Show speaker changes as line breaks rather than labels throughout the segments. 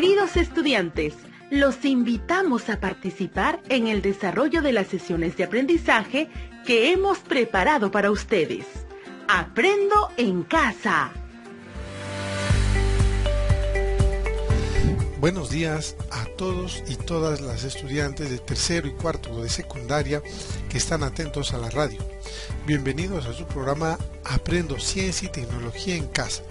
Queridos estudiantes, los invitamos a participar en el desarrollo de las sesiones de aprendizaje que hemos preparado para ustedes. ¡Aprendo en casa!
Buenos días a todos y todas las estudiantes de tercero y cuarto de secundaria que están atentos a la radio. Bienvenidos a su programa Aprendo Ciencia y Tecnología en Casa.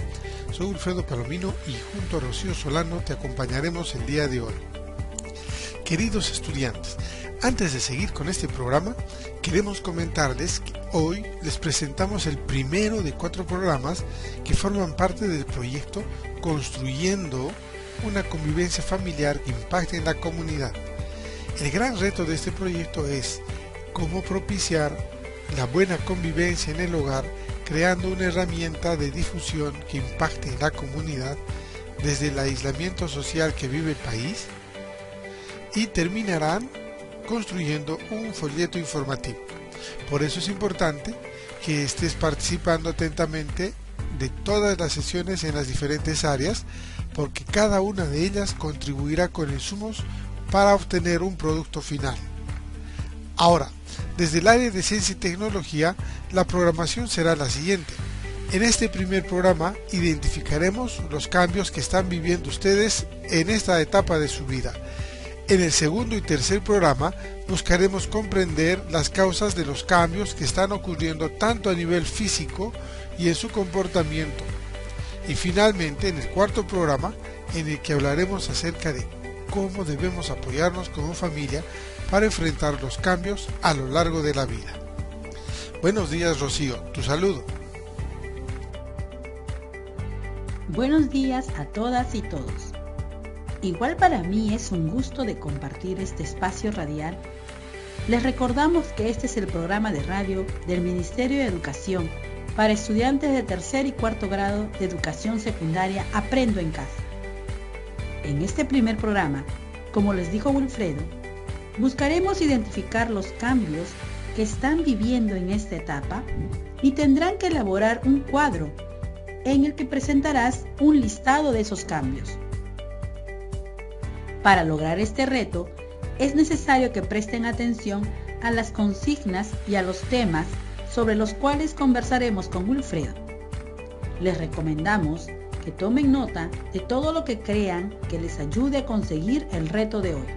Soy Wilfredo Palomino y junto a Rocío Solano te acompañaremos el día de hoy. Queridos estudiantes, antes de seguir con este programa, queremos comentarles que hoy les presentamos el primero de 4 programas que forman parte del proyecto Construyendo una convivencia familiar que impacte en la comunidad. El gran reto de este proyecto es cómo propiciar la buena convivencia en el hogar, creando una herramienta de difusión que impacte en la comunidad desde el aislamiento social que vive el país, y terminarán construyendo un folleto informativo. Por eso es importante que estés participando atentamente de todas las sesiones en las diferentes áreas, porque cada una de ellas contribuirá con insumos para obtener un producto final. Ahora, desde el área de ciencia y tecnología, la programación será la siguiente. En este primer programa identificaremos los cambios que están viviendo ustedes en esta etapa de su vida. En el segundo y tercer programa buscaremos comprender las causas de los cambios que están ocurriendo tanto a nivel físico y en su comportamiento. Y finalmente, en el cuarto programa, en el que hablaremos acerca de cómo debemos apoyarnos como familia para enfrentar los cambios a lo largo de la vida. Buenos días, Rocío, tu saludo.
Buenos días a todas y todos. Igual para mí es un gusto de compartir este espacio radial. Les recordamos que este es el programa de radio del Ministerio de Educación para estudiantes de tercer y cuarto grado de educación secundaria Aprendo en Casa. En este primer programa, como les dijo Wilfredo, buscaremos identificar los cambios que están viviendo en esta etapa y tendrán que elaborar un cuadro en el que presentarás un listado de esos cambios. Para lograr este reto, es necesario que presten atención a las consignas y a los temas sobre los cuales conversaremos con Wilfredo. Les recomendamos que tomen nota de todo lo que crean que les ayude a conseguir el reto de hoy.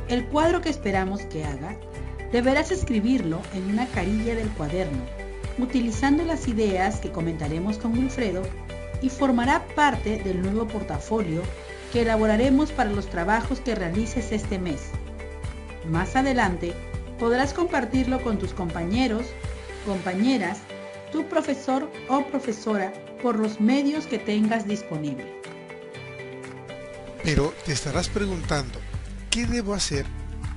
El cuadro que esperamos que haga, deberás escribirlo en una carilla del cuaderno, utilizando las ideas que comentaremos con Wilfredo, y formará parte del nuevo portafolio que elaboraremos para los trabajos que realices este mes. Más adelante, podrás compartirlo con tus compañeros, compañeras, tu profesor o profesora por los medios que tengas disponibles.
Pero te estarás preguntando, ¿qué debo hacer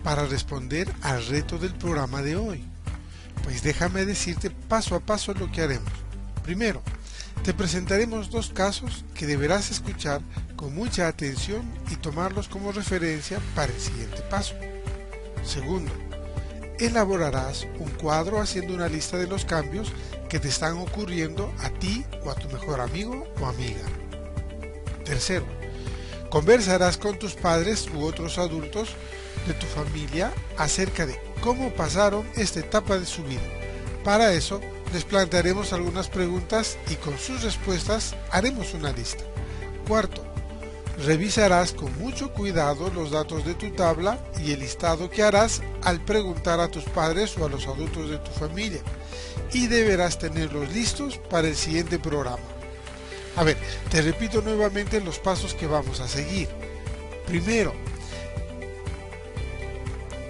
para responder al reto del programa de hoy? Pues déjame decirte paso a paso lo que haremos. Primero, te presentaremos 2 casos que deberás escuchar con mucha atención y tomarlos como referencia para el siguiente paso. Segundo, elaborarás un cuadro haciendo una lista de los cambios que te están ocurriendo a ti o a tu mejor amigo o amiga. Tercero, conversarás con tus padres u otros adultos de tu familia acerca de cómo pasaron esta etapa de su vida. Para eso, les plantearemos algunas preguntas y con sus respuestas haremos una lista. Cuarto, revisarás con mucho cuidado los datos de tu tabla y el listado que harás al preguntar a tus padres o a los adultos de tu familia, y deberás tenerlos listos para el siguiente programa. A ver, te repito nuevamente los pasos que vamos a seguir. Primero,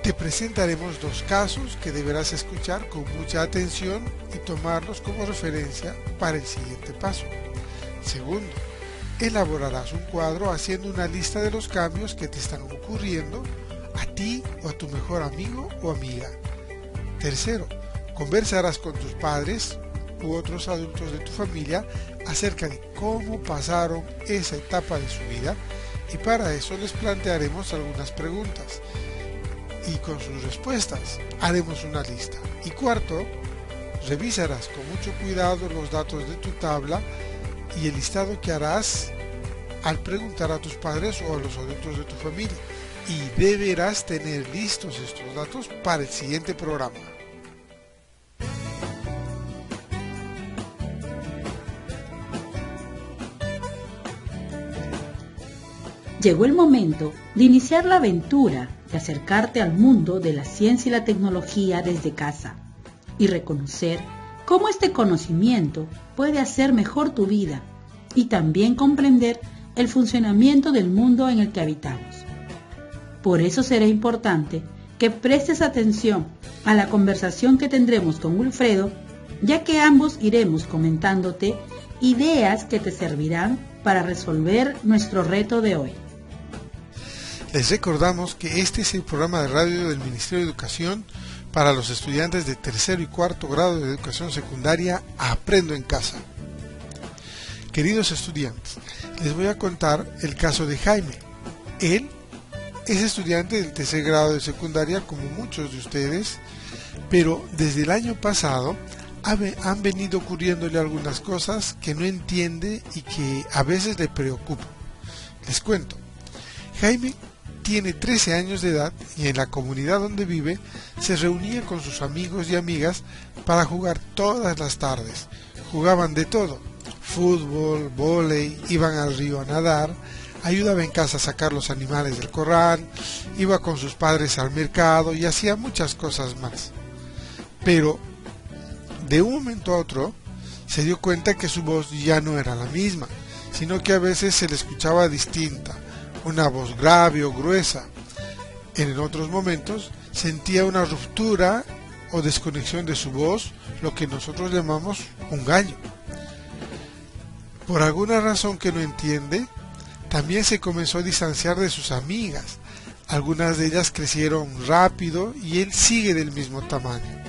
te presentaremos 2 casos que deberás escuchar con mucha atención y tomarlos como referencia para el siguiente paso. Segundo, elaborarás un cuadro haciendo una lista de los cambios que te están ocurriendo a ti o a tu mejor amigo o amiga. Tercero, conversarás con tus padres u otros adultos de tu familia acerca de cómo pasaron esa etapa de su vida, y para eso les plantearemos algunas preguntas y con sus respuestas haremos una lista. Y cuarto, revisarás con mucho cuidado los datos de tu tabla y el listado que harás al preguntar a tus padres o a los adultos de tu familia, y deberás tener listos estos datos para el siguiente programa.
Llegó el momento de iniciar la aventura de acercarte al mundo de la ciencia y la tecnología desde casa y reconocer cómo este conocimiento puede hacer mejor tu vida y también comprender el funcionamiento del mundo en el que habitamos. Por eso será importante que prestes atención a la conversación que tendremos con Wilfredo, ya que ambos iremos comentándote ideas que te servirán para resolver nuestro reto de hoy.
Les recordamos que este es el programa de radio del Ministerio de Educación para los estudiantes de tercero y cuarto grado de educación secundaria Aprendo en Casa. Queridos estudiantes, les voy a contar el caso de Jaime. Él es estudiante del tercer grado de secundaria como muchos de ustedes, pero desde el año pasado han venido ocurriéndole algunas cosas que no entiende y que a veces le preocupan. Les cuento. Jaime tiene 13 años de edad y en la comunidad donde vive se reunía con sus amigos y amigas para jugar todas las tardes. Jugaban de todo: fútbol, vóley, iban al río a nadar, ayudaba en casa a sacar los animales del corral, iba con sus padres al mercado y hacía muchas cosas más. Pero de un momento a otro se dio cuenta que su voz ya no era la misma, sino que a veces se le escuchaba distinta, una voz grave o gruesa. En otros momentos sentía una ruptura o desconexión de su voz, lo que nosotros llamamos un gallo. Por alguna razón que no entiende, también se comenzó a distanciar de sus amigas. Algunas de ellas crecieron rápido y él sigue del mismo tamaño.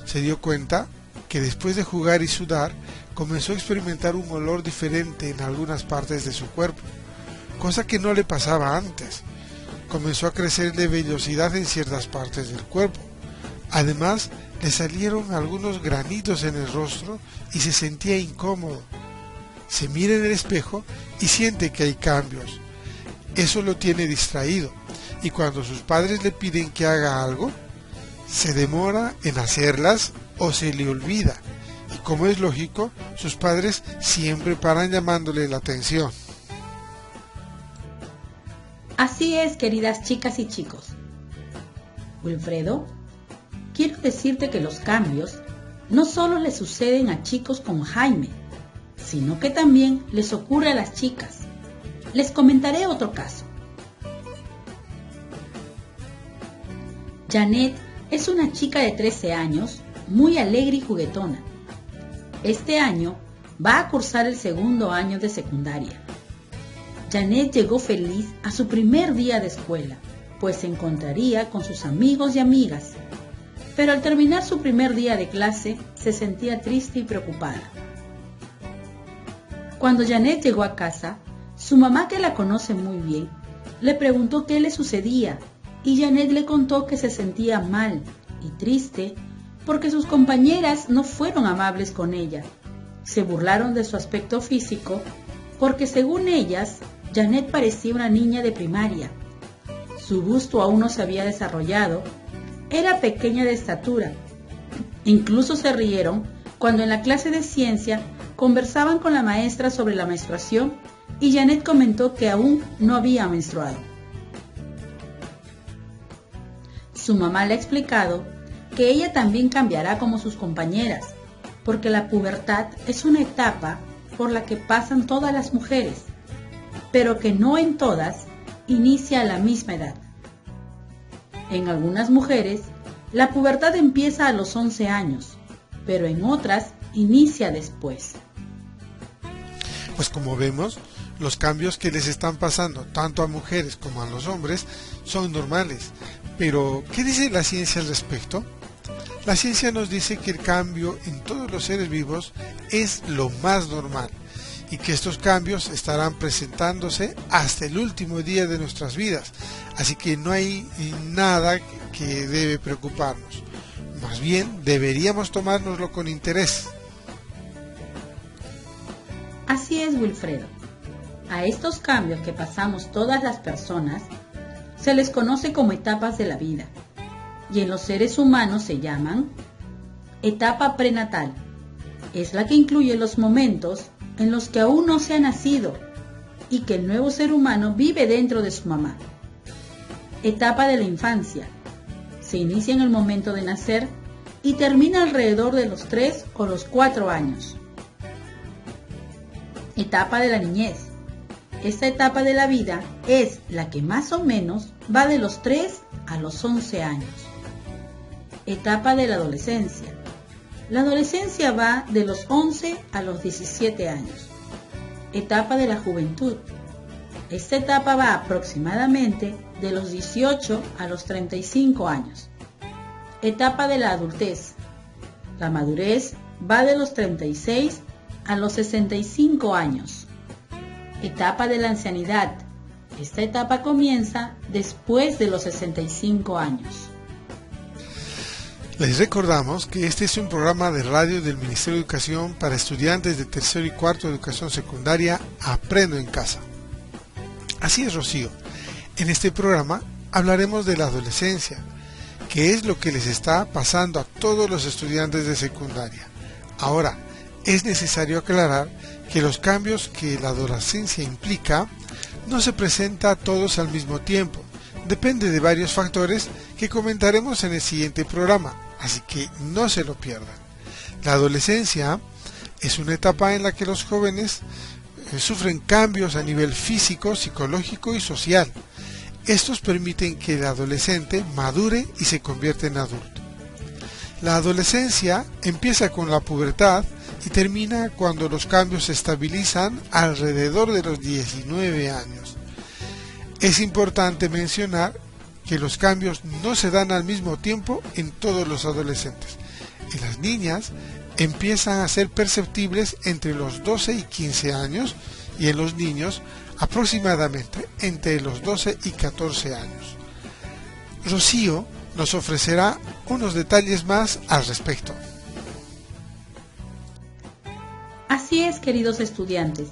Se dio cuenta que después de jugar y sudar, comenzó a experimentar un olor diferente en algunas partes de su cuerpo, cosa que no le pasaba antes. Comenzó a crecerle vellosidad en ciertas partes del cuerpo. Además, le salieron algunos granitos en el rostro y se sentía incómodo. Se mira en el espejo y siente que hay cambios. Eso lo tiene distraído, y cuando sus padres le piden que haga algo, se demora en hacerlas o se le olvida. Y como es lógico, sus padres siempre paran llamándole la atención.
Así es, queridas chicas y chicos. Wilfredo, quiero decirte que los cambios no solo le suceden a chicos como Jaime, sino que también les ocurre a las chicas. Les comentaré otro caso. Janet es una chica de 13 años, muy alegre y juguetona. Este año va a cursar el segundo año de secundaria. Janet llegó feliz a su primer día de escuela, pues se encontraría con sus amigos y amigas. Pero al terminar su primer día de clase, se sentía triste y preocupada. Cuando Janet llegó a casa, su mamá, que la conoce muy bien, le preguntó qué le sucedía, y Janet le contó que se sentía mal y triste porque sus compañeras no fueron amables con ella. Se burlaron de su aspecto físico porque, según ellas, Janet parecía una niña de primaria. Su busto aún no se había desarrollado, era pequeña de estatura. Incluso se rieron cuando en la clase de ciencia conversaban con la maestra sobre la menstruación y Janet comentó que aún no había menstruado. Su mamá le ha explicado que ella también cambiará como sus compañeras, porque la pubertad es una etapa por la que pasan todas las mujeres, pero que no en todas inicia a la misma edad. En algunas mujeres, la pubertad empieza a los 11 años, pero en otras inicia después.
Pues como vemos, los cambios que les están pasando tanto a mujeres como a los hombres son normales. Pero, ¿qué dice la ciencia al respecto? La ciencia nos dice que el cambio en todos los seres vivos es lo más normal y que estos cambios estarán presentándose hasta el último día de nuestras vidas. Así que no hay nada que debe preocuparnos. Más bien, deberíamos tomárnoslo con interés.
Así es, Wilfredo. A estos cambios que pasamos todas las personas se les conoce como etapas de la vida y en los seres humanos se llaman etapa prenatal. Es la que incluye los momentos en los que aún no se ha nacido y que el nuevo ser humano vive dentro de su mamá. Etapa de la infancia. Se inicia en el momento de nacer y termina alrededor de los 3 o los 4 años. Etapa de la niñez. Esta etapa de la vida es la que más o menos va de los 3 a los 11 años. Etapa de la adolescencia. La adolescencia va de los 11 a los 17 años. Etapa de la juventud. Esta etapa va aproximadamente de los 18 a los 35 años. Etapa de la adultez. La madurez va de los 36 a los 65 años. Etapa de la ancianidad. Esta etapa comienza después de los 65 años.
Les recordamos que este es un programa de radio del Ministerio de Educación para estudiantes de tercero y cuarto de educación secundaria Aprendo en Casa. Así es, Rocío. En este programa hablaremos de la adolescencia, que es lo que les está pasando a todos los estudiantes de secundaria. Ahora, es necesario aclarar que los cambios que la adolescencia implica no se presenta a todos al mismo tiempo. Depende de varios factores que comentaremos en el siguiente programa, así que no se lo pierdan. La adolescencia es una etapa en la que los jóvenes sufren cambios a nivel físico, psicológico y social. Estos permiten que el adolescente madure y se convierta en adulto. La adolescencia empieza con la pubertad y termina cuando los cambios se estabilizan alrededor de los 19 años. Es importante mencionar que los cambios no se dan al mismo tiempo en todos los adolescentes. En las niñas empiezan a ser perceptibles entre los 12 y 15 años y en los niños aproximadamente entre los 12 y 14 años. Rocío nos ofrecerá unos detalles más al respecto.
Así es, queridos estudiantes.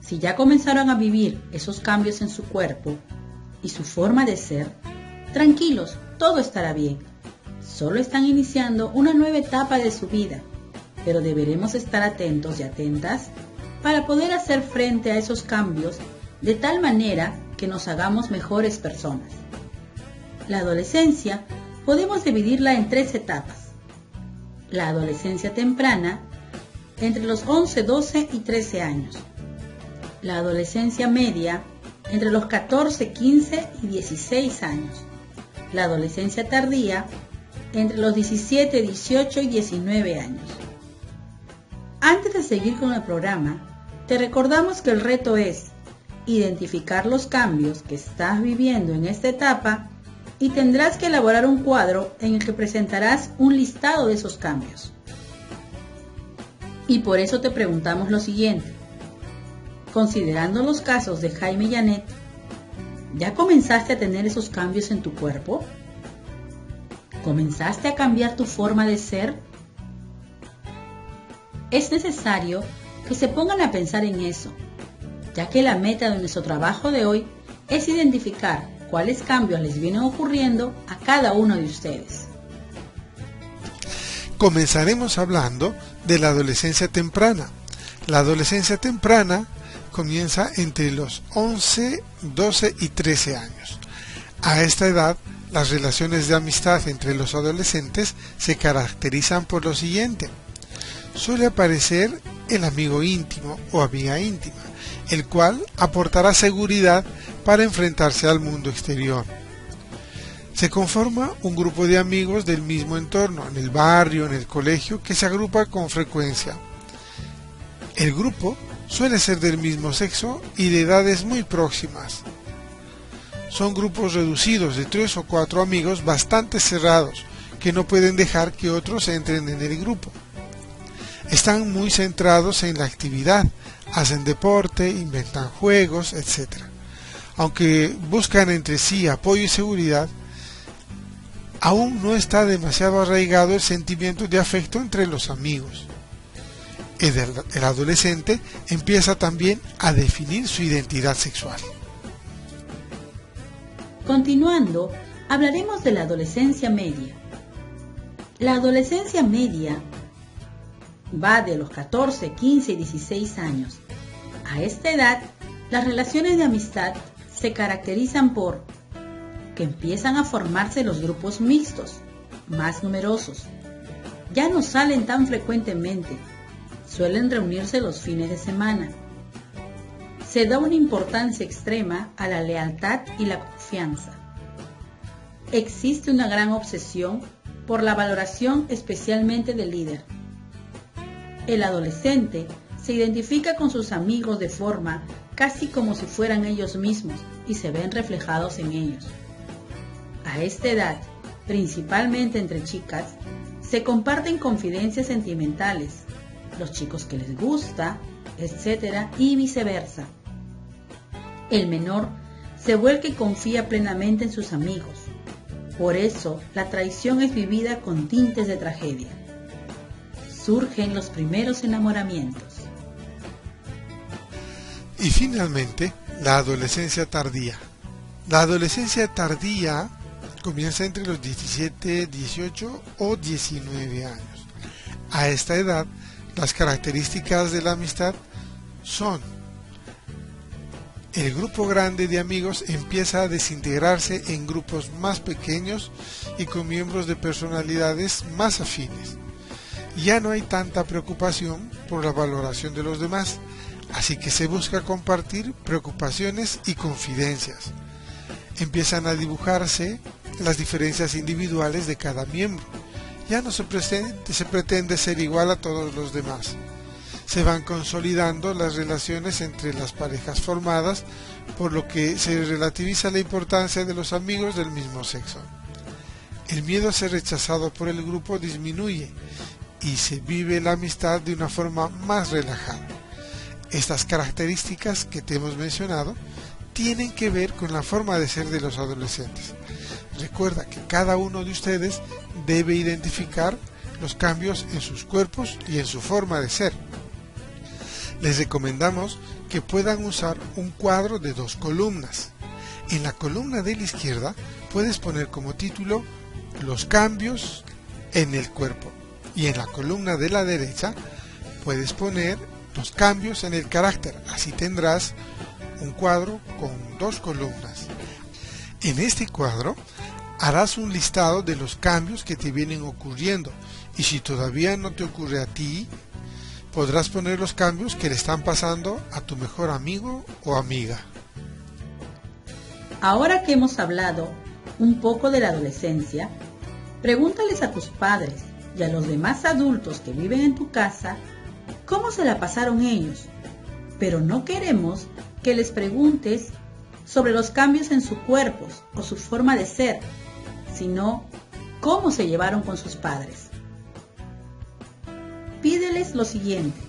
Si ya comenzaron a vivir esos cambios en su cuerpo y su forma de ser, tranquilos, todo estará bien. Solo están iniciando una nueva etapa de su vida, pero deberemos estar atentos y atentas para poder hacer frente a esos cambios de tal manera que nos hagamos mejores personas. La adolescencia podemos dividirla en 3 etapas. La adolescencia temprana, entre los 11, 12 y 13 años. La adolescencia media, entre los 14, 15 y 16 años. La adolescencia tardía, entre los 17, 18 y 19 años. Antes de seguir con el programa, te recordamos que el reto es identificar los cambios que estás viviendo en esta etapa y tendrás que elaborar un cuadro en el que presentarás un listado de esos cambios. Y por eso te preguntamos lo siguiente. Considerando los casos de Jaime y Janet, ¿ya comenzaste a tener esos cambios en tu cuerpo? ¿Comenzaste a cambiar tu forma de ser? Es necesario que se pongan a pensar en eso, ya que la meta de nuestro trabajo de hoy es identificar cuáles cambios les vienen ocurriendo a cada uno de ustedes.
Comenzaremos hablando de la adolescencia temprana. La adolescencia temprana comienza entre los 11, 12 y 13 años. A esta edad, las relaciones de amistad entre los adolescentes se caracterizan por lo siguiente. Suele aparecer el amigo íntimo o amiga íntima, el cual aportará seguridad para enfrentarse al mundo exterior. Se conforma un grupo de amigos del mismo entorno, en el barrio, en el colegio, que se agrupa con frecuencia. El grupo suele ser del mismo sexo y de edades muy próximas. Son grupos reducidos de 3 o 4 amigos bastante cerrados, que no pueden dejar que otros entren en el grupo. Están muy centrados en la actividad, hacen deporte, inventan juegos, etc. Aunque buscan entre sí apoyo y seguridad, aún no está demasiado arraigado el sentimiento de afecto entre los amigos. El adolescente empieza también a definir su identidad sexual.
Continuando, hablaremos de la adolescencia media. La adolescencia media va de los 14, 15 y 16 años. A esta edad, las relaciones de amistad se caracterizan por que empiezan a formarse los grupos mixtos, más numerosos. Ya no salen tan frecuentemente, suelen reunirse los fines de semana. Se da una importancia extrema a la lealtad y la confianza. Existe una gran obsesión por la valoración especialmente del líder. El adolescente se identifica con sus amigos de forma casi como si fueran ellos mismos y se ven reflejados en ellos. A esta edad, principalmente entre chicas, se comparten confidencias sentimentales, los chicos que les gusta, etc. y viceversa. El menor se vuelve y confía plenamente en sus amigos. Por eso, la traición es vivida con tintes de tragedia. Surgen los primeros enamoramientos.
Y finalmente, la adolescencia tardía. La adolescencia tardía comienza entre los 17, 18 o 19 años. A esta edad, las características de la amistad son: el grupo grande de amigos empieza a desintegrarse en grupos más pequeños y con miembros de personalidades más afines. Ya no hay tanta preocupación por la valoración de los demás, así que se busca compartir preocupaciones y confidencias. Empiezan a dibujarse las diferencias individuales de cada miembro. Ya no se pretende ser igual a todos los demás. Se van consolidando las relaciones entre las parejas formadas, por lo que se relativiza la importancia de los amigos del mismo sexo. El miedo a ser rechazado por el grupo disminuye y se vive la amistad de una forma más relajada. Estas características que te hemos mencionado tienen que ver con la forma de ser de los adolescentes. Recuerda que cada uno de ustedes debe identificar los cambios en sus cuerpos y en su forma de ser. Les recomendamos que puedan usar un cuadro de 2 columnas. En la columna de la izquierda puedes poner como título "Los cambios en el cuerpo", y en la columna de la derecha puedes poner "Los cambios en el carácter". Así tendrás un cuadro con 2 columnas. En este cuadro harás un listado de los cambios que te vienen ocurriendo, y si todavía no te ocurre a ti, podrás poner los cambios que le están pasando a tu mejor amigo o amiga.
Ahora que hemos hablado un poco de la adolescencia, pregúntales a tus padres y a los demás adultos que viven en tu casa cómo se la pasaron ellos, pero no queremos que les preguntes sobre los cambios en sus cuerpos o su forma de ser, sino cómo se llevaron con sus padres. Pídeles lo siguiente: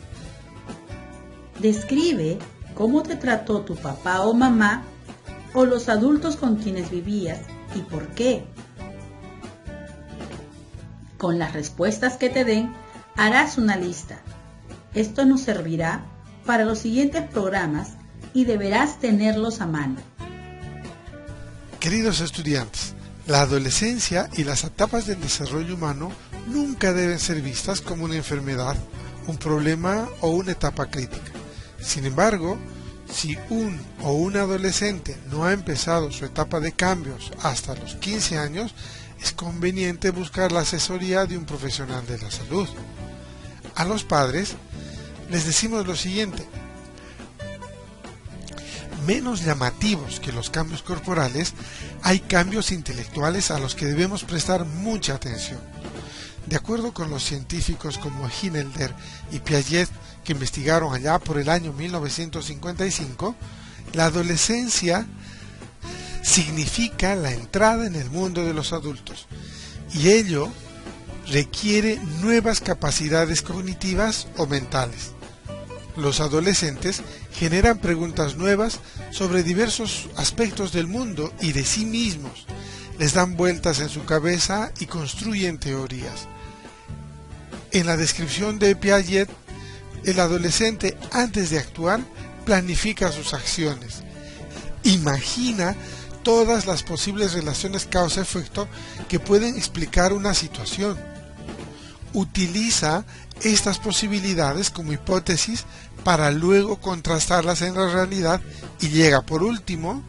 describe cómo te trató tu papá o mamá o los adultos con quienes vivías y por qué. Con las respuestas que te den, harás una lista. Esto nos servirá para los siguientes programas y deberás tenerlos a mano.
Queridos estudiantes, la adolescencia y las etapas del desarrollo humano nunca deben ser vistas como una enfermedad, un problema o una etapa crítica. Sin embargo, si un o una adolescente no ha empezado su etapa de cambios hasta los 15 años, es conveniente buscar la asesoría de un profesional de la salud. A los padres les decimos lo siguiente: menos llamativos que los cambios corporales, hay cambios intelectuales a los que debemos prestar mucha atención. De acuerdo con los científicos como Hinelder y Piaget, que investigaron allá por el año 1955, la adolescencia significa la entrada en el mundo de los adultos, y ello requiere nuevas capacidades cognitivas o mentales. Los adolescentes generan preguntas nuevas sobre diversos aspectos del mundo y de sí mismos, les dan vueltas en su cabeza y construyen teorías. En la descripción de Piaget El adolescente, antes de actuar, planifica sus acciones. Imagina todas las posibles relaciones causa-efecto que pueden explicar una situación. Utiliza estas posibilidades como hipótesis para luego contrastarlas en la realidad y llega por último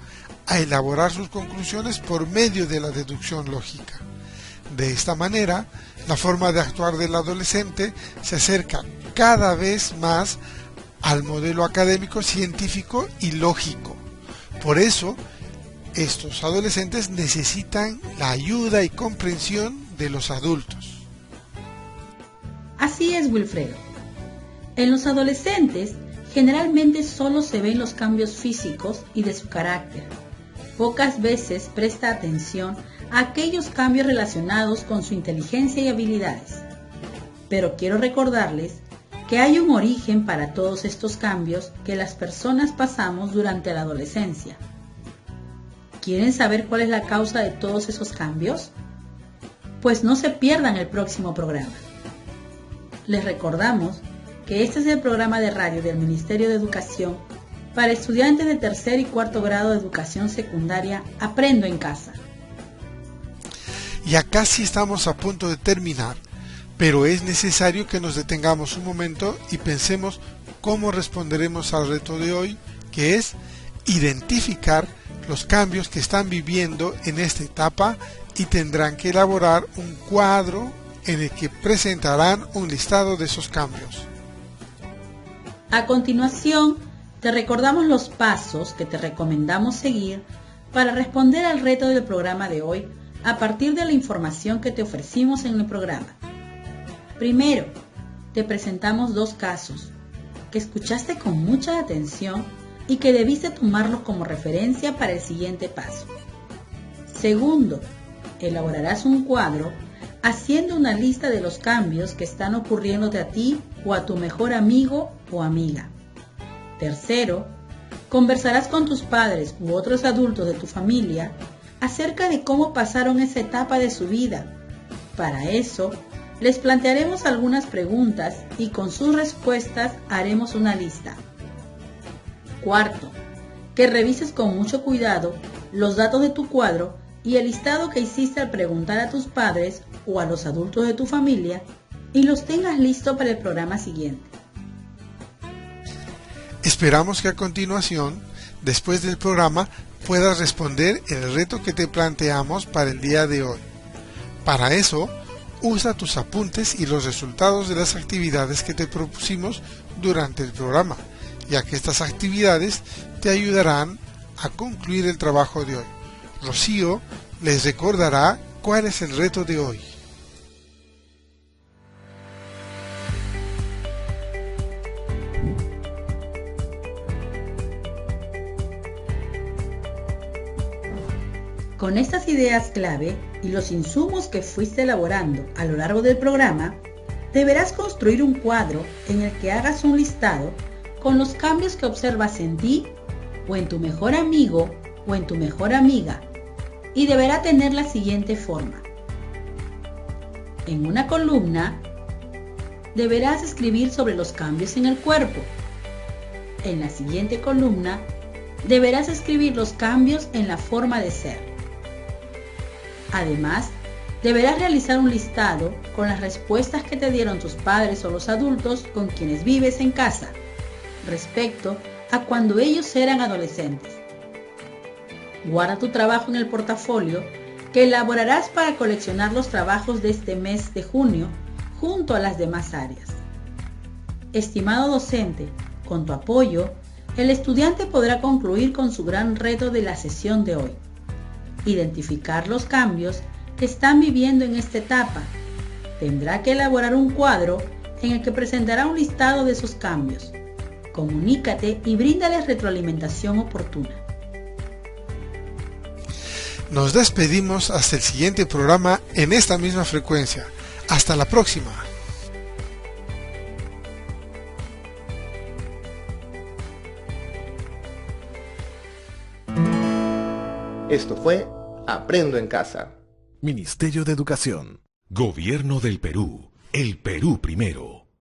a elaborar sus conclusiones por medio de la deducción lógica. De esta manera, la forma de actuar del adolescente se acerca cada vez más al modelo académico, científico y lógico. Por eso, estos adolescentes necesitan la ayuda y comprensión de los adultos.
Así es, Wilfredo. En los adolescentes, generalmente solo se ven los cambios físicos y de su carácter. Pocas veces presta atención a aquellos cambios relacionados con su inteligencia y habilidades. Pero quiero recordarles que hay un origen para todos estos cambios que las personas pasamos durante la adolescencia. ¿Quieren saber cuál es la causa de todos esos cambios? Pues no se pierdan el próximo programa. Les recordamos que este es el programa de radio del Ministerio de Educación para estudiantes de tercer y cuarto grado de educación secundaria Aprendo en Casa.
Ya casi estamos a punto de terminar, pero es necesario que nos detengamos un momento y pensemos cómo responderemos al reto de hoy, que es identificar los cambios que están viviendo en esta etapa y tendrán que elaborar un cuadro en el que presentarán un listado de esos cambios.
A continuación, te recordamos los pasos que te recomendamos seguir para responder al reto del programa de hoy a partir de la información que te ofrecimos en el programa. Primero, te presentamos 2 casos que escuchaste con mucha atención y que debiste tomarlos como referencia para el siguiente paso. Segundo, elaborarás un cuadro haciendo una lista de los cambios que están ocurriéndote a ti o a tu mejor amigo o amiga. Tercero, conversarás con tus padres u otros adultos de tu familia acerca de cómo pasaron esa etapa de su vida. Para eso, les plantearemos algunas preguntas y con sus respuestas haremos una lista. Cuarto, que revises con mucho cuidado los datos de tu cuadro y el listado que hiciste al preguntar a tus padres o a los adultos de tu familia y los tengas listos para el programa siguiente.
Esperamos que a continuación, después del programa, puedas responder el reto que te planteamos para el día de hoy. Para eso, usa tus apuntes y los resultados de las actividades que te propusimos durante el programa, ya que estas actividades te ayudarán a concluir el trabajo de hoy. Rocío les recordará cuál es el reto de hoy.
Con estas ideas clave y los insumos que fuiste elaborando a lo largo del programa, deberás construir un cuadro en el que hagas un listado con los cambios que observas en ti o en tu mejor amigo o en tu mejor amiga, y deberá tener la siguiente forma. En una columna deberás escribir sobre los cambios en el cuerpo. En la siguiente columna deberás escribir los cambios en la forma de ser. Además, deberás realizar un listado con las respuestas que te dieron tus padres o los adultos con quienes vives en casa respecto a cuando ellos eran adolescentes. Guarda tu trabajo en el portafolio que elaborarás para coleccionar los trabajos de este mes de junio junto a las demás áreas. Estimado docente, con tu apoyo, el estudiante podrá concluir con su gran reto de la sesión de hoy: identificar los cambios que están viviendo en esta etapa. Tendrá que elaborar un cuadro en el que presentará un listado de esos cambios. Comunícate y bríndales retroalimentación oportuna.
Nos despedimos hasta el siguiente programa en esta misma frecuencia. Hasta la próxima.
Esto fue Aprendo en Casa.
Ministerio de Educación. Gobierno del Perú. El Perú primero.